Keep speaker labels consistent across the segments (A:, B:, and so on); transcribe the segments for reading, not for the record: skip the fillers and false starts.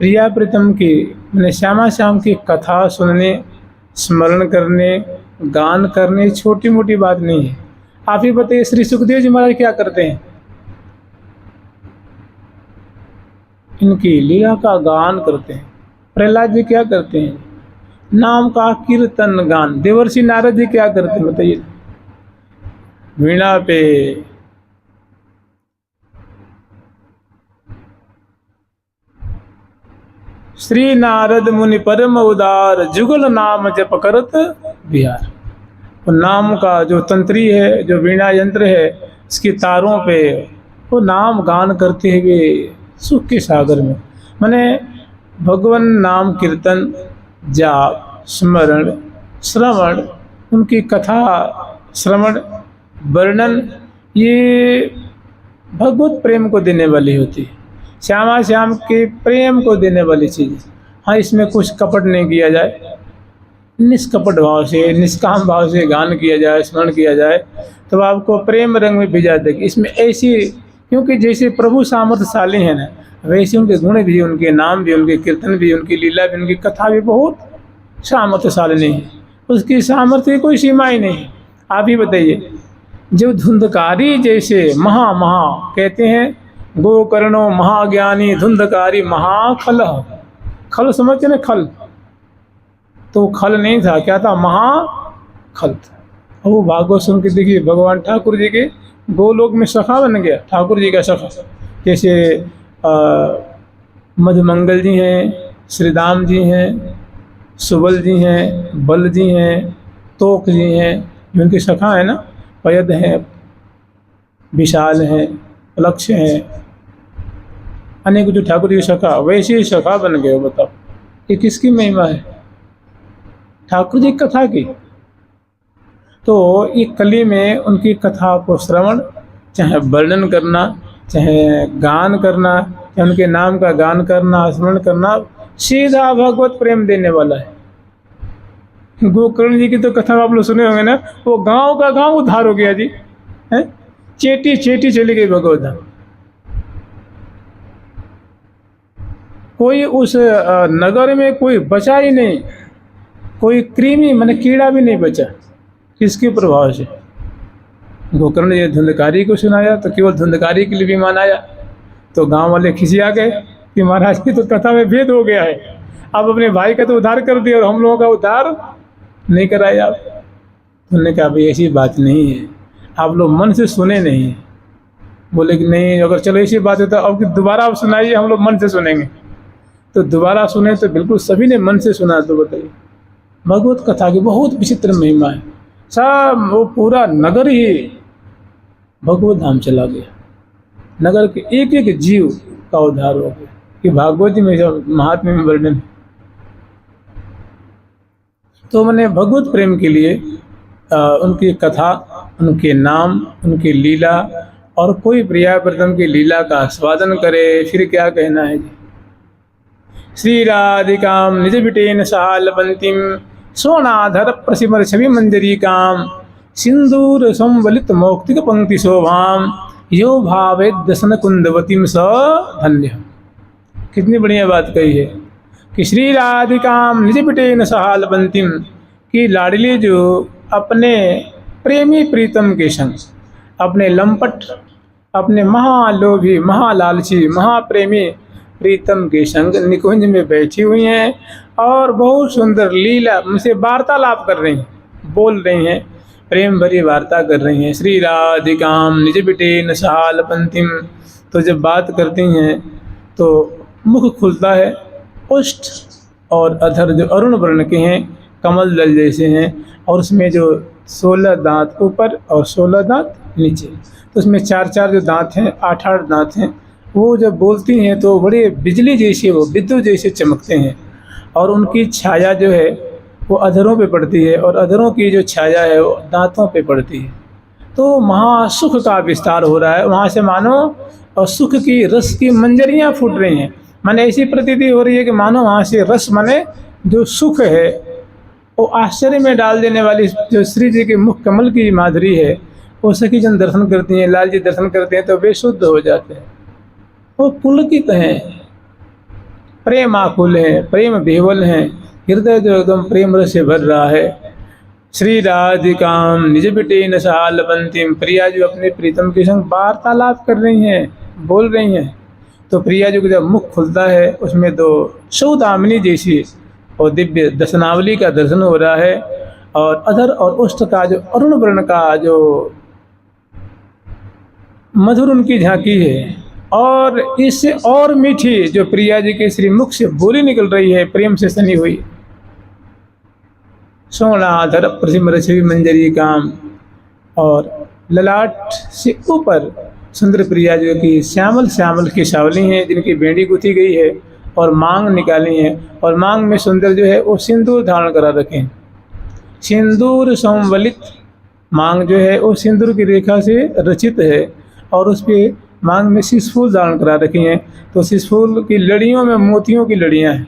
A: प्रिया प्रीतम की मैंने श्यामा श्याम की कथा सुनने, स्मरण करने, गान करने छोटी मोटी बात नहीं है। आप ही बताइए श्री सुखदेव जी महाराज क्या करते हैं? इनकी लीला का गान करते हैं। प्रहलाद जी क्या करते हैं? नाम का कीर्तन गान। देवर्षि नारद जी क्या करते हैं बताइए? वीणा पे श्री नारद मुनि परम उदार, जुगल नाम जप करत बिहार। वो नाम का जो तंत्री है, जो वीणा यंत्र है, इसकी तारों पे वो नाम गान करते हुए सुख के सागर में, माने भगवान नाम कीर्तन, जाप, स्मरण, श्रवण, उनकी कथा श्रवण, वर्णन, ये भगवत प्रेम को देने वाली होती है। श्यामा श्याम के प्रेम को देने वाली चीज़। हाँ, इसमें कुछ कपट नहीं किया जाए, निष्कपट भाव से, निष्काम भाव से गान किया जाए, स्मरण किया जाए, तो आपको प्रेम रंग में भिजा देगी। इसमें ऐसी, क्योंकि जैसे प्रभु सामर्थ्यशाली हैं ना, वैसे उनके गुण भी, उनके नाम भी, उनके कीर्तन भी, उनकी लीला भी, उनकी कथा भी बहुत सामर्थ्यशाली है। उसकी सामर्थ्य की कोई सीमा ही नहीं। आप ही बताइए, जो धुंधकारी जैसे महा कहते हैं, गोकर्णो महाज्ञानी धुंधकारी महाखल। खल समझते ना, खल तो खल नहीं था, क्या था? महाखल था। वो भागवत सुन के देखिए, भगवान ठाकुर जी के गोलोक में सखा बन गया, ठाकुर जी का सखा। जैसे मधुमंगल जी हैं, श्रीदाम जी हैं, सुबल जी हैं, बल जी हैं, तोक जी हैं, जो उनके सखा है ना, पयद हैं, विशाल हैं, लक्ष्य हैं, अनेक जो ठाकुर की सखा, वैसे ही सखा बन गए। बताओ ये किसकी महिमा है? ठाकुर जी की कथा की। तो ये कली में उनकी कथा को श्रवण, चाहे वर्णन करना, चाहे गान करना, चाहे उनके नाम का गान करना, स्मरण करना, सीधा भगवत प्रेम देने वाला है। गोकर्ण जी की तो कथा आप लोग सुने होंगे ना, वो गांव का गांव उद्धार हो गया जी, है? चेटी चेटी चली गई भगवत धाम। कोई उस नगर में कोई बचा ही नहीं, कोई कृमि माने कीड़ा भी नहीं बचा। किसके प्रभाव से? गोकर्ण जी धुंधकारी को सुनाया तो केवल धुंधकारी के लिए भी मनाया, तो गांव वाले खिसिया गए कि महाराज की तो कथा में भेद हो गया है, अब अपने भाई का तो उद्धार कर दिया और हम लोगों का उद्धार नहीं कराया आप। उन्होंने कहा भाई ऐसी बात नहीं है, आप लोग मन से सुने नहीं है। बोले कि नहीं, अगर चलो ऐसी बात है तो अब दोबारा आप सुनाइए, हम लोग मन से सुनेंगे। तो दोबारा सुने तो बिल्कुल सभी ने मन से सुना। तो बताइए, भगवत कथा की बहुत विचित्र महिमा है। सब वो पूरा नगर ही भगवत धाम चला गया, नगर के एक एक जीव का उद्धार हो गया। कि भागवत जी में जब महात्म्य में वर्णन है। तो मैंने भगवत प्रेम के लिए उनकी कथा, उनके नाम, उनकी लीला, और कोई प्रिया प्रीतम की लीला का आस्वादन करे, फिर क्या कहना है जी। श्री राधिकाम निज बिटेन सहालपंतिम, सोनाधर प्रसिमर छवि मंजरी काम, सिंदूर संवलित मौक्तिक पंक्ति शोभाम, यो भावे दसन कुंदवतीम स धन्य। कितनी बढ़िया बात कही है कि श्री राधिकाम निज बिटेन सहालपंतिम, की लाडली जो अपने प्रेमी प्रीतम के संग, अपने लंपट, अपने महालोभी, महालालची, महाप्रेमी प्रीतम के संग निकुंज में बैठी हुई हैं और बहुत सुंदर लीला उनसे वार्तालाप कर रही हैं, बोल रही हैं, प्रेम भरी वार्ता कर रही हैं। श्री राधिकाम निज बिटेन सहालपंतिम, तो जब बात करती हैं तो मुख खुलता है, ओष्ठ और अधर जो अरुण वर्ण के हैं, कमल दल जैसे हैं, और उसमें जो 16 दांत ऊपर और 16 दांत नीचे, तो उसमें 4-4 जो दांत हैं, 8-8 दांत हैं। वो जब बोलती हैं तो बड़े बिजली जैसे, वो विद्युत जैसे चमकते हैं, और उनकी छाया जो है वो अधरों पे पड़ती है, और अधरों की जो छाया है वो दांतों पे पड़ती है। तो महासुख का विस्तार हो रहा है वहाँ से, मानो और सुख की रस की मंजरियाँ फूट रही हैं। माने ऐसी प्रतीति हो रही है कि मानो वहाँ से रस, माने जो सुख है वो आश्चर्य में डाल देने वाली जो श्री जी के मुख कमल की माधुरी है, वो सखी जन दर्शन करती हैं, लाल जी दर्शन करते हैं तो वे शुद्ध हो जाते हैं, वो पुलकित हैं। प्रेम आकुल है, प्रेम बेवल हैं, हृदय जो एकदम प्रेम रस से भर रहा है। श्री राधिकाम निज बिटे न सहाल बंतिम, प्रिया जो अपने प्रीतम के संग वार्तालाप कर रही हैं, बोल रही हैं। तो प्रिया जो जब मुख खुलता है उसमें तो सौदामिनी जैसी और दिव्य दर्शनावली का दर्शन हो रहा है, और अधर और उष्ट का जो अरुण वर्ण का जो मधुर उनकी झांकी है, और इससे और मीठी जो प्रिया जी के श्री मुख से बोली निकल रही है, प्रेम से सनी हुई। सोनाधर प्रतिम रचवी मंजरी काम, और ललाट से ऊपर सुंदर प्रिया जो की श्यामल श्यामल की सावली हैं, जिनकी बेड़ी गुथी गई है और मांग निकाली है, और मांग में सुंदर जो है वो सिंदूर धारण करा रखे। सिंदूर संवलित मांग जो है वो सिंदूर की रेखा से रचित है, और उस पर मांग में शिशफूल धारण करा रखी हैं। तो शिशफूल की लड़ियों में मोतियों की लड़ियाँ हैं,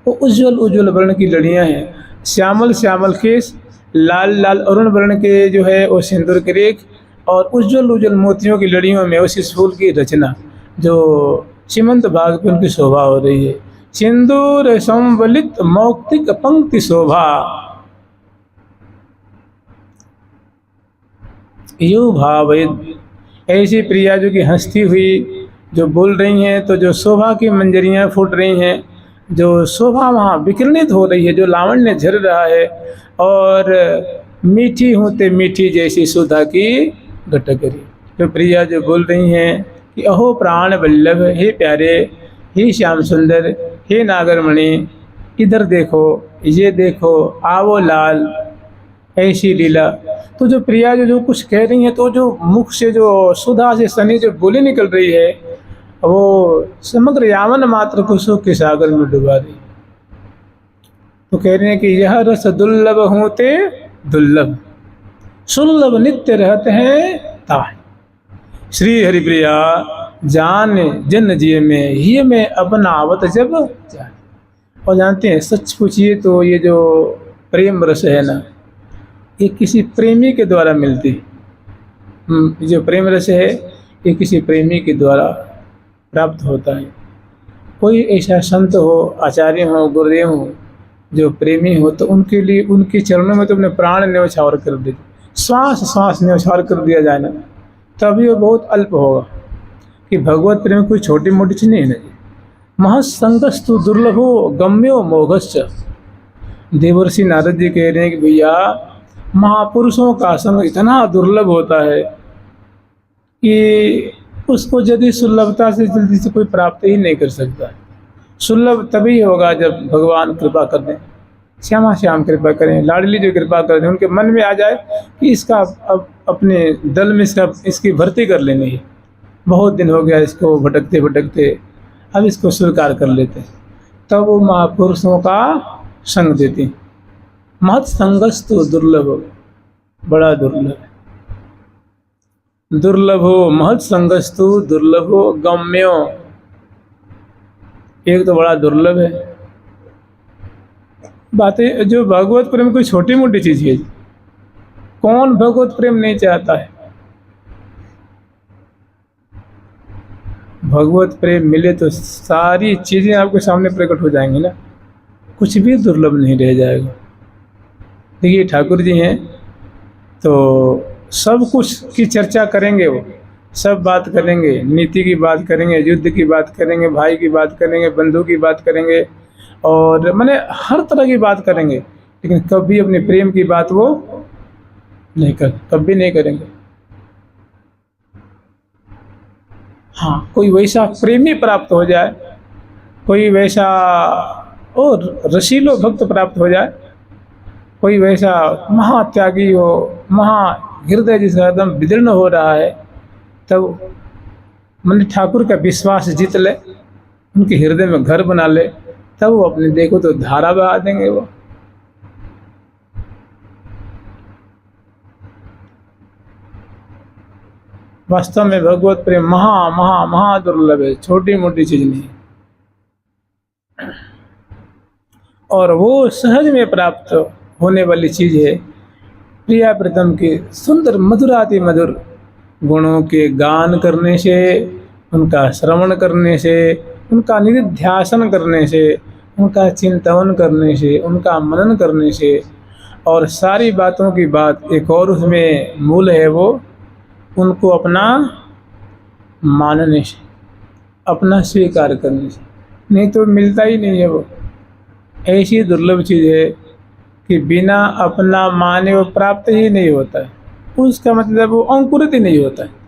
A: वो उज्ज्वल उज्ज्वल वर्ण की लड़ियाँ हैं। श्यामल श्यामल केश, लाल लाल अरुण वर्ण के जो है वो सिंदूर की रेख, और उज्ज्वल उज्ज्वल मोतियों की लड़ियों में उस फूल की रचना, जो सीमंत भाग पे उनकी शोभा हो रही है। सिंदूर संवलित मौक्तिक पंक्ति शोभा, यो भावित। ऐसी प्रिया जो कि हंसती हुई जो बोल रही हैं, तो जो शोभा की मंजरियाँ फूट रही हैं, जो शोभा वहाँ विकिरणित हो रही है, जो लावण्य झर रहा है, और मीठी होते मीठी जैसी सुधा की घटकरी। तो प्रिया जो बोल रही हैं कि अहो प्राण वल्लभ, हे प्यारे, हे श्याम सुंदर, हे नागरमणि, इधर देखो, ये देखो, आवो लाल, ऐसी लीला। तो जो प्रिया जो कुछ कह रही हैं, तो जो मुख से जो सुधा से सनी जो बोली निकल रही है, वो समग्र यावन मात्र को सुख के सागर में डुबा रही। तो कह रहे हैं कि यह रस दुर्लभ होते दुर्लभ, सुलभ नित्य रहते हैं ताहि। श्री हरिप्रिया जान जन जिय में ही में अपना आवत जब जाए। और जानते हैं सच पूछिए तो ये जो प्रेम रस है ना, ये किसी प्रेमी के द्वारा मिलती। जो प्रेम रस है ये किसी प्रेमी के द्वारा प्राप्त होता है। कोई ऐसा संत हो, आचार्य हो, गुरुदेव हो जो प्रेमी हो, तो उनके लिए उनके चरणों में तो अपने प्राण न्यौछावर कर दे, श्वास श्वास न्यौछावर कर दिया जाए ना, तभी वो बहुत अल्प होगा। कि भगवत प्रेम कोई छोटी मोटी चीज नहीं है ना। महत्संगस्तु दुर्लभो गम्यो मोघश्च। देवर्षि नारद जी कह रहे हैं कि भैया महापुरुषों का संग इतना दुर्लभ होता है कि उसको यदि सुलभता से जल्दी से कोई प्राप्त ही नहीं कर सकता। सुलभ तभी होगा जब भगवान कृपा कर दें, श्यामा श्याम कृपा करें, लाडली जो कृपा कर दें, उनके मन में आ जाए कि इसका अब अपने दल में इसकी भर्ती कर लेनी है, बहुत दिन हो गया इसको भटकते भटकते, अब इसको स्वीकार कर लेते हैं। तब वो महापुरुषों का संग देती। महत् संगस्तु दुर्लभ, बड़ा दुर्लभ, दुर्लभो महत् संगस्तु दुर्लभो गम्यो, एक तो बड़ा दुर्लभ है। बातें जो भगवत प्रेम कोई छोटी मोटी चीज़ है। कौन भगवत प्रेम नहीं चाहता है। भगवत प्रेम मिले तो सारी चीज़ें आपके सामने प्रकट हो जाएंगी ना, कुछ भी दुर्लभ नहीं रह जाएगा। देखिए ठाकुर जी हैं तो सब कुछ की चर्चा करेंगे, वो सब बात करेंगे, नीति की बात करेंगे, युद्ध की बात करेंगे, भाई की बात करेंगे, बंधु की बात करेंगे, और माने हर तरह की बात करेंगे, लेकिन कभी अपने प्रेम की बात वो नहीं कभी नहीं करेंगे। हाँ, कोई वैसा प्रेमी प्राप्त हो जाए, कोई वैसा और रसीलो भक्त प्राप्त हो जाए, कोई वैसा महात्यागी हो, महा हृदय जिसका एकदम विदीर्ण हो रहा है, तब मन ठाकुर का विश्वास जीत ले, उनके हृदय में घर बना ले, तब वो अपने देखो तो धारा बहा देंगे। वो वास्तव में भगवत प्रेम महा महा महा दुर्लभ है, छोटी मोटी चीज नहीं। और वो सहज में प्राप्त होने वाली चीज है। प्रिया प्रीतम के सुंदर मधुराति मधुर गुणों के गान करने से, उनका श्रवण करने से, उनका निधिध्यासन करने से, उनका चिंतन करने से, उनका मनन करने से, और सारी बातों की बात एक और उसमें मूल है, वो उनको अपना मानने से, अपना स्वीकार करने से, नहीं तो मिलता ही नहीं है। वो ऐसी दुर्लभ चीज़ है कि बिना अपना माने वो प्राप्त ही नहीं होता है। उसका मतलब वो अंकुरित ही नहीं होता है।